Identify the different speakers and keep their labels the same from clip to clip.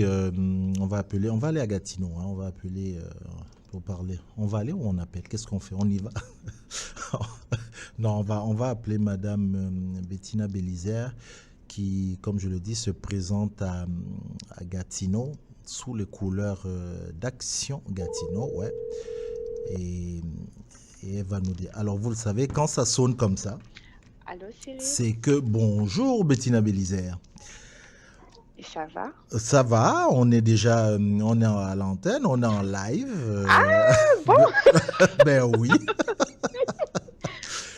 Speaker 1: on va aller à Gatineau, hein, on va appeler pour parler. On va aller ou on appelle? Qu'est-ce qu'on fait? On y va? Non, on va appeler Madame Bettina Bélisère qui, comme je le dis, se présente à Gatineau sous les couleurs d'Action Gatineau, ouais. Et, et elle va nous dire. Alors, vous le savez, quand ça sonne comme ça,
Speaker 2: Allô, Cyril?
Speaker 1: c'est que bonjour Bettina Bélisère.
Speaker 2: Ça va?
Speaker 1: Ça va, on est à l'antenne, on est en live.
Speaker 2: Ah, bon!
Speaker 1: Ben oui,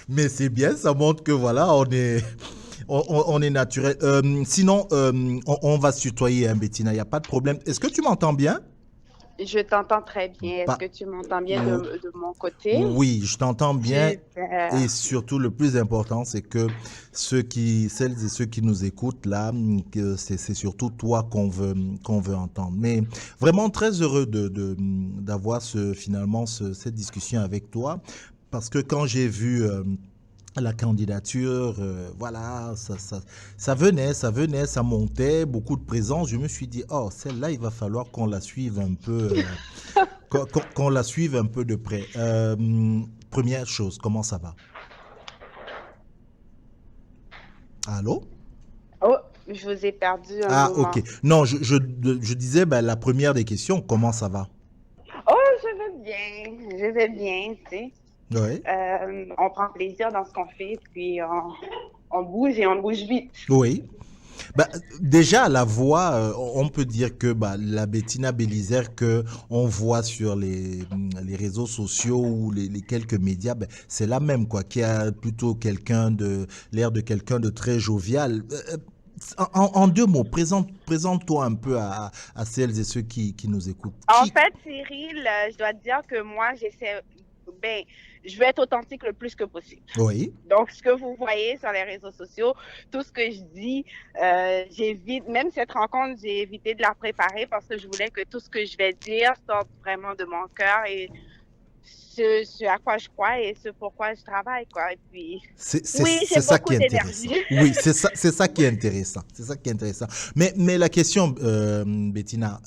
Speaker 1: mais c'est bien, ça montre que voilà, on est naturel. Sinon, on va se tutoyer, hein, Bettina, il n'y a pas de problème. Est-ce que tu m'entends bien?
Speaker 2: Je t'entends très bien. Est-ce
Speaker 1: Pas.
Speaker 2: que tu m'entends bien
Speaker 1: Ou-
Speaker 2: de mon côté?
Speaker 1: Oui, je t'entends bien. Et
Speaker 2: Super.
Speaker 1: surtout, le plus important, c'est que celles et ceux qui nous écoutent là, que c'est surtout toi qu'on veut entendre. Mais vraiment très heureux d'avoir finalement cette discussion avec toi. Parce que quand j'ai vu la candidature, voilà, ça venait, ça montait, beaucoup de présence. Je me suis dit, oh, celle-là, il va falloir qu'on la suive un peu, qu'on la suive un peu de près. Première chose, comment ça va? Allô?
Speaker 2: Oh, je vous ai perdu un
Speaker 1: Ah, ok.
Speaker 2: moment.
Speaker 1: Non, je disais, ben, la première des questions, comment ça va?
Speaker 2: Oh, je vais bien, tu sais.
Speaker 1: Oui.
Speaker 2: On prend plaisir dans ce qu'on fait, puis on bouge et on bouge vite.
Speaker 1: Oui. Bah, déjà, la voix, on peut dire que bah, la Bettina Bélisère que on voit sur les réseaux sociaux ou les quelques médias, ben, c'est la même, quoi, qui a plutôt l'air de quelqu'un de très jovial. En deux mots, présente-toi un peu à celles et ceux qui nous écoutent.
Speaker 2: En fait, Cyril, je dois te dire que moi, ben, je veux être authentique le plus que possible.
Speaker 1: Oui.
Speaker 2: Donc, ce que vous voyez sur les réseaux sociaux, tout ce que je dis, j'évite, même cette rencontre, j'ai évité de la préparer parce que je voulais que tout ce que je vais dire sorte vraiment de mon cœur et ce à quoi je crois et ce pourquoi je travaille, quoi. Et puis, oui,
Speaker 1: C'est
Speaker 2: j'ai
Speaker 1: ça qui
Speaker 2: beaucoup
Speaker 1: est
Speaker 2: d'énergie.
Speaker 1: intéressant. Oui, c'est ça qui est intéressant. C'est ça qui est intéressant. Mais la question, Bettina,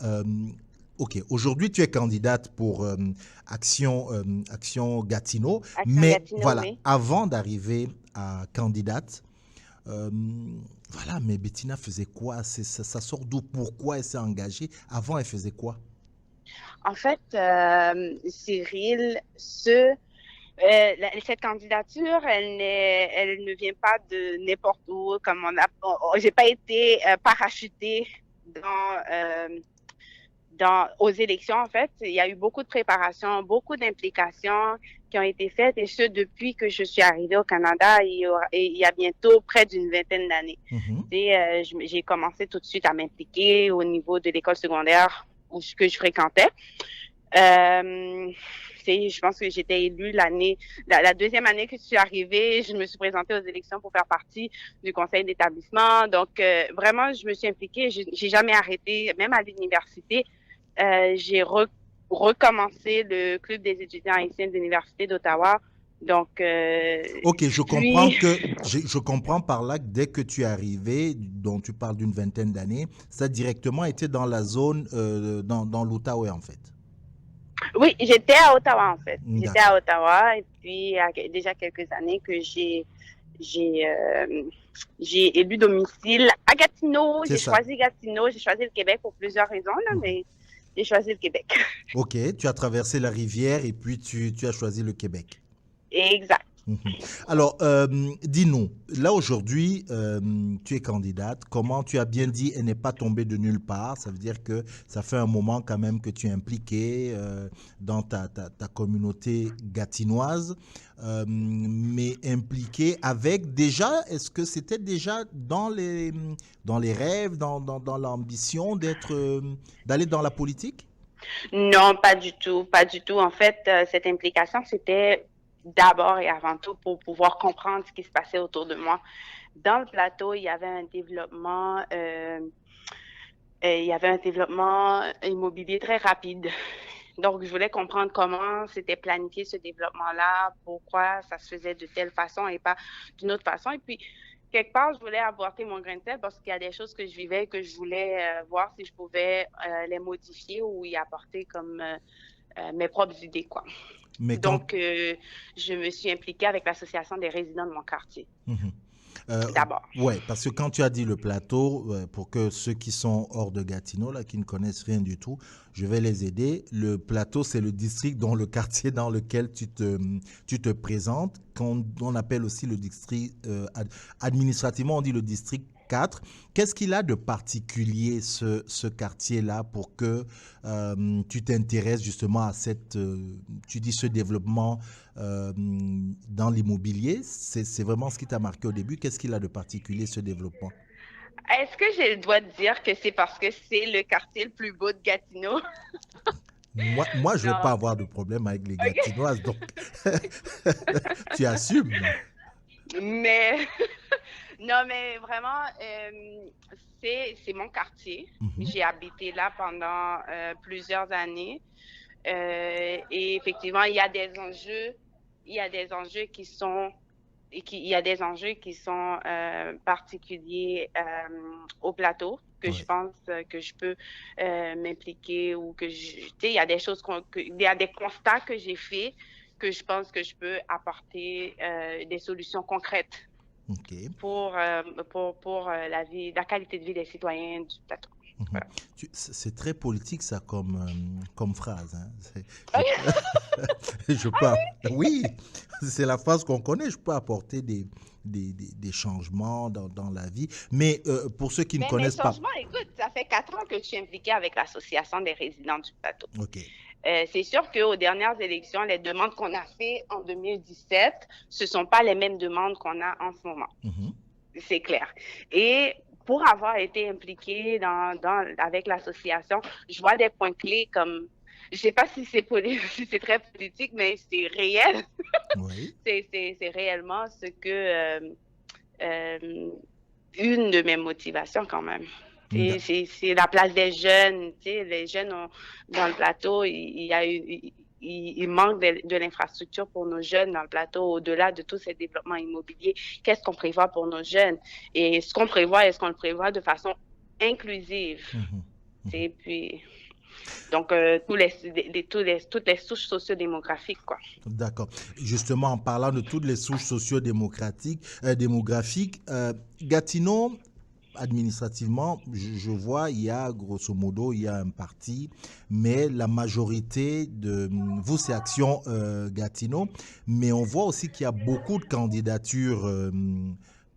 Speaker 1: ok, aujourd'hui tu es candidate pour Action Gatineau,
Speaker 2: Action
Speaker 1: mais
Speaker 2: Gatineau,
Speaker 1: voilà,
Speaker 2: oui.
Speaker 1: avant d'arriver à candidate, euh, voilà, mais Bettina faisait quoi? Ça sort d'où? Pourquoi elle s'est engagée? Avant, elle faisait quoi?
Speaker 2: En fait, Cyril, cette candidature, elle ne vient pas de n'importe où, comme j'ai pas été parachutée aux élections, en fait. Il y a eu beaucoup de préparation, beaucoup d'implications qui ont été faites, et ce, depuis que je suis arrivée au Canada, il y a bientôt près d'une vingtaine d'années.
Speaker 1: Mhm.
Speaker 2: J'ai commencé tout de suite à m'impliquer au niveau de l'école secondaire que je fréquentais. Euh, je pense que j'étais élue la deuxième année que je suis arrivée, je me suis présentée aux élections pour faire partie du conseil d'établissement. Donc, vraiment, je me suis impliquée. J'ai jamais arrêté, même à l'université. J'ai recommencé le club des étudiants haïtiens de l'Université d'Ottawa. Donc,
Speaker 1: Ok,
Speaker 2: puis,
Speaker 1: je comprends par là que dès que tu es arrivé, dont tu parles d'une vingtaine d'années, ça directement été dans la zone, dans l'Outaouais en fait.
Speaker 2: oui, j'étais à Ottawa, en fait. J'étais à
Speaker 1: D'accord.
Speaker 2: Ottawa, et puis, il y a déjà quelques années que j'ai j'ai élu domicile à Gatineau.
Speaker 1: C'est ça.
Speaker 2: J'ai choisi le Québec pour plusieurs raisons, là,
Speaker 1: Mhm.
Speaker 2: mais j'ai choisi le Québec.
Speaker 1: Ok, tu as traversé la rivière et puis tu as choisi le Québec.
Speaker 2: Exact.
Speaker 1: Mhm. Alors, dis-nous, là aujourd'hui, tu es candidate. Comment tu as bien dit, elle n'est pas tombée de nulle part. Ça veut dire que ça fait un moment quand même que tu es impliquée dans ta communauté gatinoise, mais impliquée avec déjà, est-ce que c'était déjà dans les rêves, dans l'ambition d'aller dans la politique?
Speaker 2: Non, pas du tout, pas du tout. En fait, cette implication, c'était d'abord et avant tout pour pouvoir comprendre ce qui se passait autour de moi. Dans le plateau, il y avait un développement immobilier très rapide. Donc, je voulais comprendre comment c'était planifié ce développement-là, pourquoi ça se faisait de telle façon et pas d'une autre façon. Et puis, quelque part, je voulais apporter mon grain de sel parce qu'il y a des choses que je vivais que je voulais voir si je pouvais les modifier ou y apporter comme mes propres idées, quoi.
Speaker 1: Mais quand...
Speaker 2: Donc, je me suis impliquée avec l'association des résidents de mon quartier,
Speaker 1: Mhm. Euh,
Speaker 2: d'abord.
Speaker 1: ouais, parce que quand tu as dit le plateau, pour que ceux qui sont hors de Gatineau, là, qui ne connaissent rien du tout, je vais les aider. Le plateau, c'est le district dans le quartier dans lequel tu te présentes, qu'on on appelle aussi le district, administrativement, on dit le district 4. Qu'est-ce qu'il a de particulier, ce quartier-là, pour que tu t'intéresses justement à cette, tu dis ce développement dans l'immobilier? C'est vraiment ce qui t'a marqué au début. Qu'est-ce qu'il a de particulier, ce développement?
Speaker 2: Est-ce que j'ai le droit de dire que c'est parce que c'est le quartier le plus beau de Gatineau?
Speaker 1: Moi, je ne vais pas
Speaker 2: Non.
Speaker 1: avoir de problème avec les
Speaker 2: OK.
Speaker 1: Gatinoises, donc tu assumes.
Speaker 2: Mais non, mais vraiment, c'est mon quartier.
Speaker 1: Mhm.
Speaker 2: J'ai habité là pendant plusieurs années. Et effectivement, il y a des enjeux qui sont il y a des enjeux qui sont particuliers au plateau que je
Speaker 1: Ouais.
Speaker 2: pense que je peux m'impliquer ou tu sais, il y a des choses il y a des constats que j'ai faits que je pense que je peux apporter des solutions concrètes
Speaker 1: Ok.
Speaker 2: pour la vie, la qualité de vie des citoyens du plateau.
Speaker 1: Mhm.
Speaker 2: Voilà.
Speaker 1: C'est très politique ça comme phrase, hein.
Speaker 2: OK.
Speaker 1: Je peux, oui, c'est la phrase qu'on connaît. Je peux apporter des changements dans la vie. Mais pour ceux qui ne
Speaker 2: Mais mes
Speaker 1: connaissent pas,
Speaker 2: changements, écoute, ça fait 4 ans que je suis impliquée avec l'Association des résidents du plateau.
Speaker 1: ok.
Speaker 2: C'est sûr qu'aux dernières élections, les demandes qu'on a faites en 2017, ce ne sont pas les mêmes demandes qu'on a en ce moment.
Speaker 1: Mhm.
Speaker 2: C'est clair. Et pour avoir été impliquée avec l'association, je vois des points clés comme, je ne sais pas si c'est si c'est très politique, mais c'est réel.
Speaker 1: Oui.
Speaker 2: C'est réellement ce que euh, une de mes motivations quand même. C'est la place des jeunes. Les jeunes dans le plateau, il manque de l'infrastructure pour nos jeunes dans le plateau, au-delà de tous ces développements immobiliers. Qu'est-ce qu'on prévoit pour nos jeunes? Et ce qu'on prévoit, est-ce qu'on le prévoit de façon inclusive?
Speaker 1: Mhm. Mhm.
Speaker 2: Et puis, donc, toutes les souches sociodémographiques, quoi.
Speaker 1: D'accord. Justement, en parlant de toutes les souches socio-démographiques, Gatineau, administrativement, je vois, il y a grosso modo, il y a un parti, mais la majorité de vous, c'est Action Gatineau, mais on voit aussi qu'il y a beaucoup de candidatures,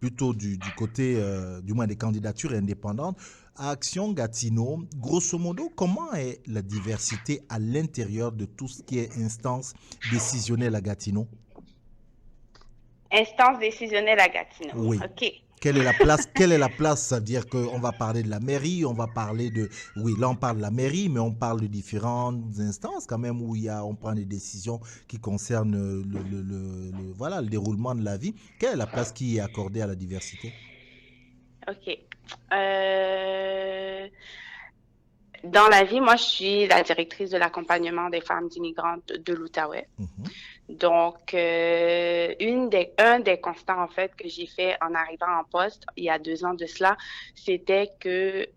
Speaker 1: plutôt du côté, du moins des candidatures indépendantes. À Action Gatineau, grosso modo, comment est la diversité à l'intérieur de tout ce qui est instance décisionnelle à Gatineau?
Speaker 2: Instance décisionnelle à Gatineau.
Speaker 1: Oui.
Speaker 2: OK.
Speaker 1: Quelle est la place? Quelle est la place? Ça veut dire qu'on va parler de la mairie, on va parler de... Oui, là on parle de la mairie, mais on parle de différentes instances quand même où on prend des décisions qui concernent voilà, le déroulement de la vie. Quelle est la place qui est accordée à la diversité?
Speaker 2: OK. Euh, Dans la vie, moi, je suis la directrice de l'accompagnement des femmes immigrantes de l'Outaouais.
Speaker 1: Mhm.
Speaker 2: Donc, un des constats, en fait, que j'ai fait en arrivant en poste il y a 2 ans de cela, c'était que,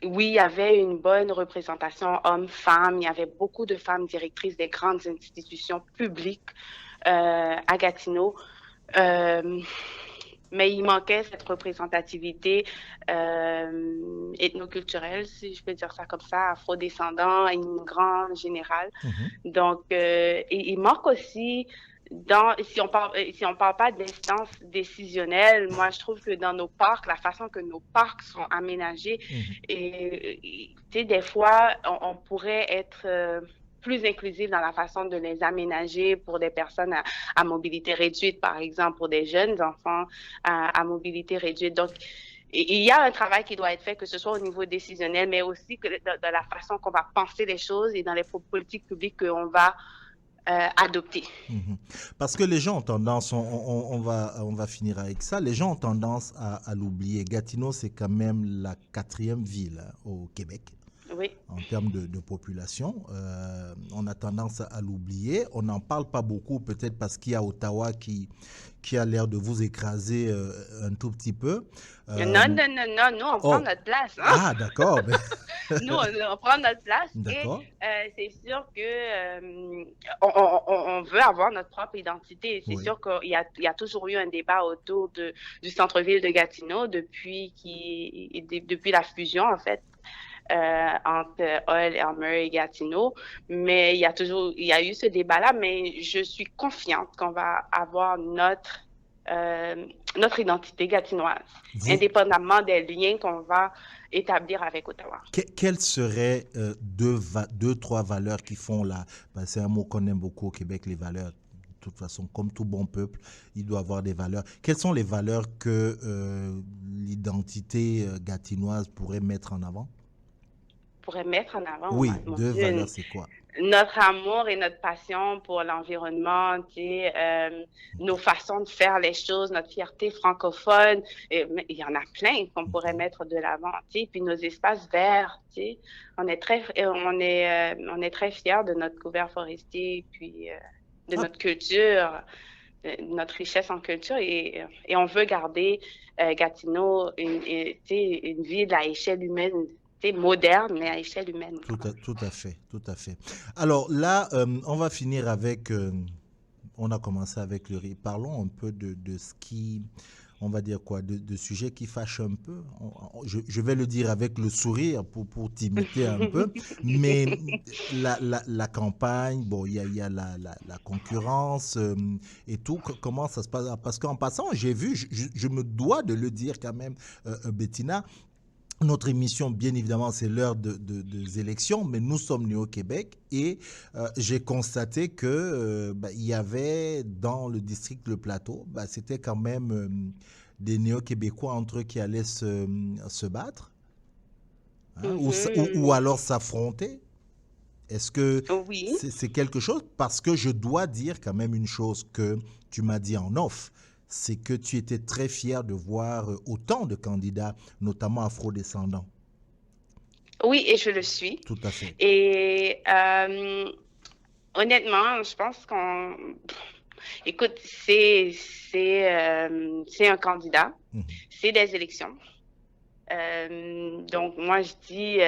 Speaker 2: oui, il y avait une bonne représentation homme-femme. Il y avait beaucoup de femmes directrices des grandes institutions publiques à Gatineau. Euh, mais il manquait cette représentativité ethnoculturelle, si je peux dire ça comme ça, afro-descendants, immigrants en général.
Speaker 1: Mhm.
Speaker 2: Donc, il manque aussi, si on parle pas d'instance décisionnelle, moi, je trouve que dans nos parcs, la façon que nos parcs sont aménagés,
Speaker 1: Mhm.
Speaker 2: tu sais, des fois, on pourrait être plus inclusif dans la façon de les aménager pour des personnes à mobilité réduite, par exemple, pour des jeunes enfants à mobilité réduite. Donc, il y a un travail qui doit être fait, que ce soit au niveau décisionnel, mais aussi que de la façon qu'on va penser les choses et dans les politiques publiques qu'on va adopter.
Speaker 1: Mhm. Parce que les gens ont tendance, on va finir avec ça, les gens ont tendance à l'oublier. Gatineau, c'est quand même la quatrième ville, hein, au Québec.
Speaker 2: Oui.
Speaker 1: en termes de population. On a tendance à l'oublier. On n'en parle pas beaucoup, peut-être parce qu'il y a Ottawa qui a l'air de vous écraser un tout petit peu. Euh,
Speaker 2: Non, non, non, non, nous, on prend
Speaker 1: oh,
Speaker 2: notre place, hein.
Speaker 1: ah, d'accord,
Speaker 2: Nous, on prend notre place et
Speaker 1: d'accord,
Speaker 2: c'est sûr que on veut avoir notre propre identité. C'est
Speaker 1: oui.
Speaker 2: sûr il y a toujours eu un débat autour du centre-ville de Gatineau depuis la fusion, en fait, entre Hull, Elmer et Gatineau. Mais il y a eu ce débat-là, mais je suis confiante qu'on va avoir euh, notre identité gatinoise,
Speaker 1: Vous,
Speaker 2: indépendamment des liens qu'on va établir avec Ottawa.
Speaker 1: quelles seraient deux, trois valeurs qui font la... Ben, c'est un mot qu'on aime beaucoup au Québec, les valeurs. De toute façon, comme tout bon peuple, il doit avoir des valeurs. Quelles sont les valeurs que l'identité gatinoise pourrait mettre en avant?
Speaker 2: Pourrait mettre en avant,
Speaker 1: Oui,
Speaker 2: mon
Speaker 1: deux valeurs,
Speaker 2: Dieu,
Speaker 1: c'est quoi?
Speaker 2: notre amour et notre passion pour l'environnement, tu sais, nos façons de faire les choses, notre fierté francophone, mais il y en a plein qu'on pourrait
Speaker 1: OK.
Speaker 2: mettre de l'avant, tu sais, puis nos espaces verts, tu sais, on est très fiers de notre couvert forestier, puis de
Speaker 1: Ah,
Speaker 2: notre culture, de notre richesse en culture, et on veut garder Gatineau, tu sais, une ville à échelle humaine, tu sais, moderne, mais à échelle humaine quand même.
Speaker 1: tout à fait, tout à fait. Alors là, on va finir avec... on a commencé avec le riz. Parlons un peu de ce qui, on va dire quoi, de sujets qui fâchent un peu. Je vais le dire avec le sourire pour t'imiter un peu, mais la campagne, bon, il y a la concurrence et tout. Comment ça se passe? Parce qu'en passant, j'ai vu, je me dois de le dire quand même, Bettina, notre émission, bien évidemment, c'est l'heure des élections, mais nous sommes nés au Québec et j'ai constaté que il y avait dans le district Le Plateau, c'était quand même des néo-québécois entre eux qui allaient se battre, hein, ou
Speaker 2: Mhm.
Speaker 1: alors s'affronter. Est-ce que
Speaker 2: Oui,
Speaker 1: c'est quelque chose? Parce que je dois dire quand même une chose que tu m'as dit en off, c'est que tu étais très fier de voir autant de candidats, notamment afro-descendants.
Speaker 2: oui, et je le suis.
Speaker 1: Tout à fait.
Speaker 2: Et honnêtement, je pense écoute, c'est un candidat,
Speaker 1: Mhm.
Speaker 2: c'est des élections. Donc moi je dis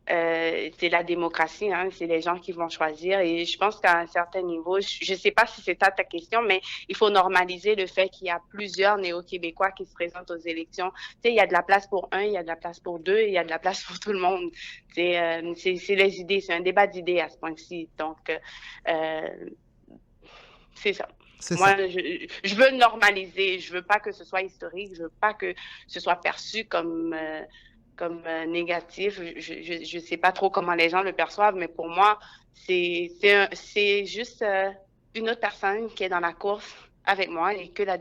Speaker 2: c'est la démocratie, hein, c'est les gens qui vont choisir. Et je pense qu'à un certain niveau, je ne sais pas si c'est ça ta question, mais il faut normaliser le fait qu'il y a plusieurs néo-québécois qui se présentent aux élections. Tu sais, il y a de la place pour un, il y a de la place pour deux, il y a de la place pour tout le monde. C'est les idées, c'est un débat d'idées à ce point-ci. Donc, c'est ça.
Speaker 1: C'est ça.
Speaker 2: Moi, je veux normaliser. Je veux pas que ce soit historique. Je veux pas que ce soit perçu comme négatif. Je sais pas trop comment les gens le perçoivent, mais pour moi, c'est juste une autre personne qui est dans la course avec moi et que la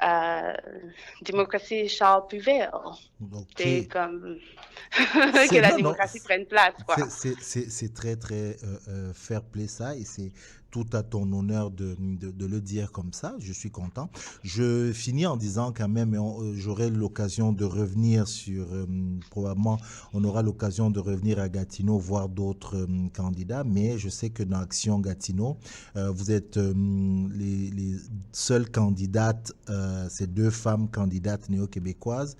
Speaker 2: euh, démocratie Charles Puvert. C'est
Speaker 1: OK.
Speaker 2: comme que
Speaker 1: C'est,
Speaker 2: la
Speaker 1: non, non,
Speaker 2: démocratie prenne place, quoi.
Speaker 1: c'est très, très fair play ça et c'est tout à ton honneur de le dire comme ça. Je suis content. Je finis en disant quand même, et j'aurai l'occasion de revenir sur, probablement, on aura l'occasion de revenir à Gatineau, voir d'autres candidats, mais je sais que dans Action Gatineau, vous êtes les seules candidates, ces deux femmes candidates néo-québécoises,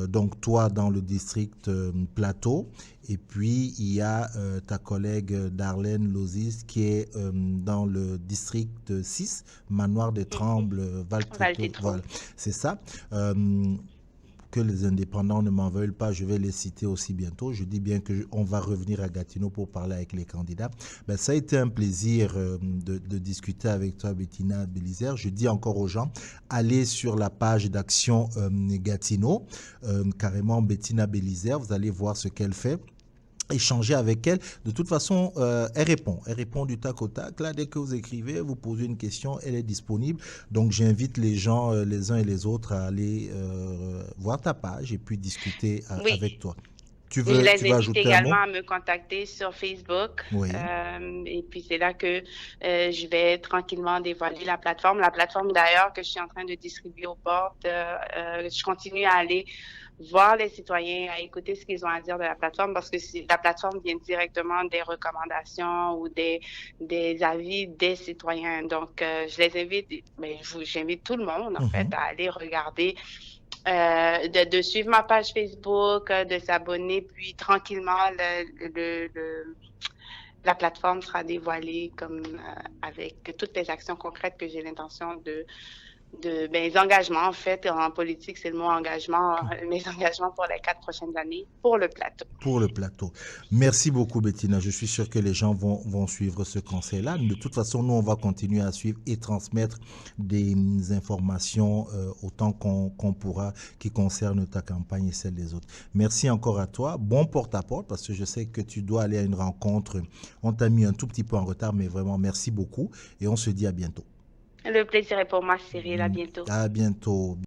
Speaker 1: donc toi dans le district Plateau, et puis il y a ta collègue Darlene Lozis qui est dans le district 6, Manoir des
Speaker 2: Mhm.
Speaker 1: Trembles,
Speaker 2: Val
Speaker 1: Val-Tréteau,
Speaker 2: des Trônes.
Speaker 1: voilà, c'est ça. Que les indépendants ne m'en veulent pas, je vais les citer aussi bientôt. Je dis bien qu'on va revenir à Gatineau pour parler avec les candidats. Ben, ça a été un plaisir de discuter avec toi, Bettina Bélisère. Je dis encore aux gens, allez sur la page d'Action Gatineau, carrément Bettina Bélisère, vous allez voir ce qu'elle fait, échanger avec elle. De toute façon, elle répond. Elle répond du tac au tac. Là, dès que vous écrivez, vous posez une question, elle est disponible. Donc, j'invite les gens, les uns et les autres, à aller voir ta page et puis discuter avec
Speaker 2: Oui.
Speaker 1: toi.
Speaker 2: Je
Speaker 1: Tu
Speaker 2: les
Speaker 1: veux
Speaker 2: invite
Speaker 1: ajouter un
Speaker 2: également
Speaker 1: mot?
Speaker 2: à me contacter sur Facebook.
Speaker 1: Oui.
Speaker 2: Et puis c'est là que je vais tranquillement dévoiler la plateforme. La plateforme d'ailleurs que je suis en train de distribuer aux portes. Je continue à aller voir les citoyens, à écouter ce qu'ils ont à dire de la plateforme parce que la plateforme vient directement des recommandations ou des avis des citoyens. Donc, je les invite, ben, j'invite tout le monde, en fait,
Speaker 1: Mhm.
Speaker 2: à aller regarder, de suivre ma page Facebook, de s'abonner, puis tranquillement, la plateforme sera dévoilée comme avec toutes les actions concrètes que j'ai l'intention ben, les engagements, en fait, en politique, c'est le mot engagement, mes engagements pour les 4 prochaines années pour le plateau.
Speaker 1: Pour le plateau. Merci beaucoup, Bettina. Je suis sûr que les gens vont suivre ce conseil-là. De toute façon, nous, on va continuer à suivre et transmettre des informations autant qu'on pourra qui concernent ta campagne et celle des autres. Merci encore à toi. Bon porte-à-porte parce que je sais que tu dois aller à une rencontre. On t'a mis un tout petit peu en retard, mais vraiment, merci beaucoup et on se dit à bientôt.
Speaker 2: Le plaisir est pour moi, Cyril. À bientôt.
Speaker 1: À bientôt.